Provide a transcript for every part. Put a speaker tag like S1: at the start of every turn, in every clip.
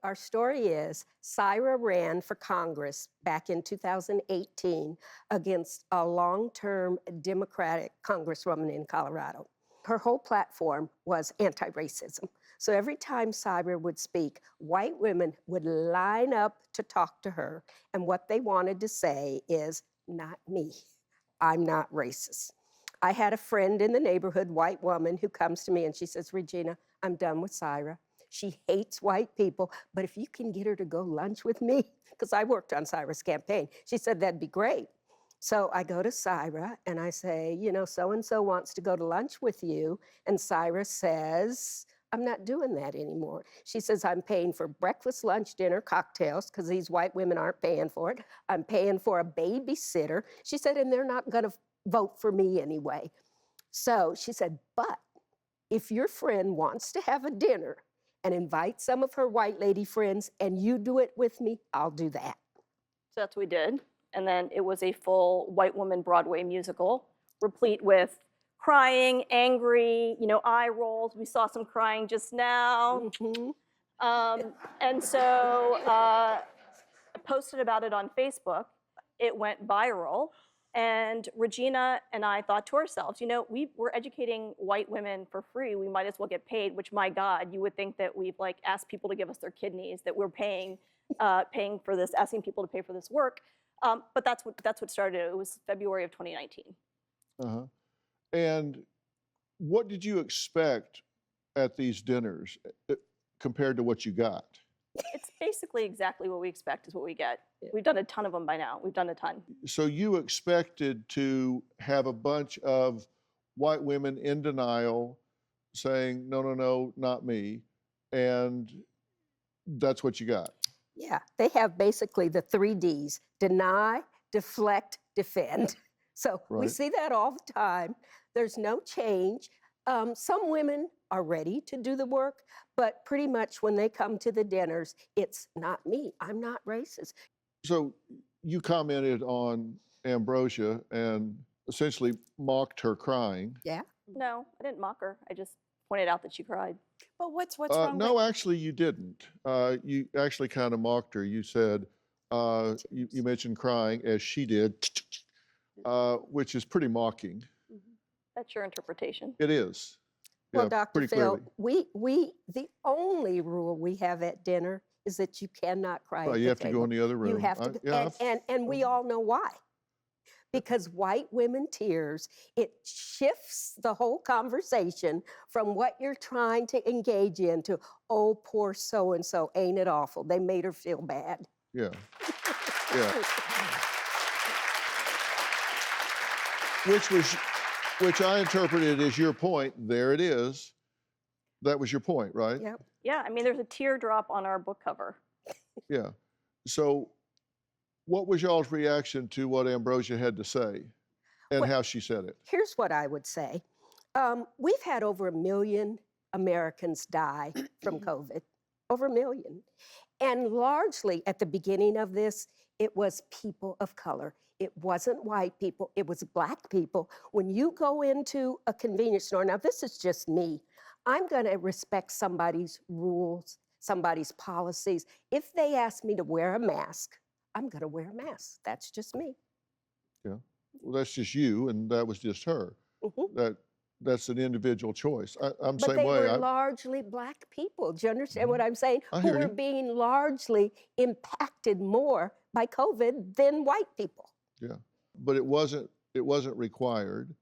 S1: our story is Saira ran for Congress back in 2018 against a long-term Democratic congresswoman in Colorado. Her whole platform was anti-racism. So every time Saira would speak, white women would line up to talk to her, and what they wanted to say is, not me, I'm not racist. I had a friend in the neighborhood, white woman, who comes to me and she says, Regina, I'm done with Saira. She hates white people, but if you can get her to go lunch with me, because I worked on Saira's campaign, she said that'd be great. So I go to Saira and I say, you know, so-and-so wants to go to lunch with you. And Saira says, I'm not doing that anymore. She says, I'm paying for breakfast, lunch, dinner, cocktails, because these white women aren't paying for it. I'm paying for a babysitter. She said, and they're not gonna vote for me anyway. So she said, but if your friend wants to have a dinner and invite some of her white lady friends and you do it with me, I'll do that.
S2: So that's what we did. And then it was a full white woman Broadway musical, replete with crying, angry, you know, eye rolls. We saw some crying just now. And so I posted about it on Facebook. It went viral. And Regina and I thought to ourselves, you know, we're educating white women for free. We might as well get paid, which, my God, you would think that we've like asked people to give us their kidneys, that we're paying for this, asking people to pay for this work. But that's what started it. It was February of 2019.
S3: Uh-huh. And what did you expect at these dinners compared to what you got?
S2: It's basically exactly what we expect is what we get. We've done a ton of them by now. We've done a ton.
S3: So you expected to have a bunch of white women in denial saying, no, no, no, not me. And that's what you got.
S1: Yeah, they have basically the 3 Ds: deny, deflect, defend. So we see that all the time. There's no change. Some women are ready to do the work, but pretty much when they come to the dinners, it's not me. I'm not racist.
S3: So you commented on Ambrosia and essentially mocked her crying.
S1: Yeah.
S2: No, I didn't mock her. I just pointed out that she cried.
S4: But what's wrong
S3: No,
S4: with...
S3: actually you didn't. You actually kind of mocked her. You said, you mentioned crying as she did, which is pretty mocking.
S2: That's your interpretation.
S3: It is.
S1: Well,
S3: Yeah,
S1: Dr.
S3: pretty
S1: Phil,
S3: clearly.
S1: the only rule we have at dinner is that you cannot cry
S3: Well,
S1: at
S3: you
S1: the
S3: have to go in
S1: table.
S3: the other room.
S1: You have to, and we all know why. Because white women tears, it shifts the whole conversation from what you're trying to engage in to, oh, poor so-and-so, ain't it awful? They made her feel bad.
S3: Yeah. Yeah. Which I interpreted as your point. There it is. That was your point, right?
S1: Yep.
S2: Yeah, I mean, there's a teardrop on our book cover.
S3: Yeah. So what was y'all's reaction to what Ambrosia had to say and
S1: Well,
S3: how she said it?
S1: Here's what I would say. We've had over 1 million Americans die from COVID, over 1 million. And largely at the beginning of this, it was people of color. It wasn't white people, it was Black people. When you go into a convenience store, now this is just me, I'm gonna respect somebody's rules, somebody's policies. If they ask me to wear a mask, I'm gonna wear a mask. That's just me.
S3: Yeah. Well, that's just you, and that was just her.
S1: Mhm.
S3: That's an individual choice. I'm the
S1: But
S3: same
S1: they
S3: way.
S1: were largely Black people. Do you understand what I'm saying?
S3: I
S1: Who
S3: hear
S1: were
S3: you.
S1: being largely impacted more by COVID than white people.
S3: Yeah. But it wasn't required.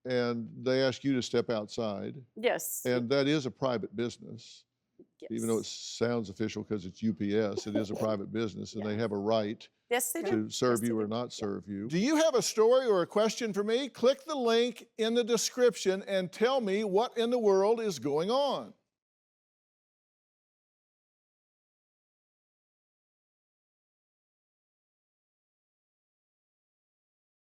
S3: And they asked you to step outside.
S2: Yes.
S3: And that is a private business.
S2: Yes.
S3: Even though it sounds official because it's UPS, it is a private business and they have a right
S4: Yes, they do.
S3: to serve you or not serve you. Do you have a story or a question for me? Click the link in the description and tell me what in the world is going on.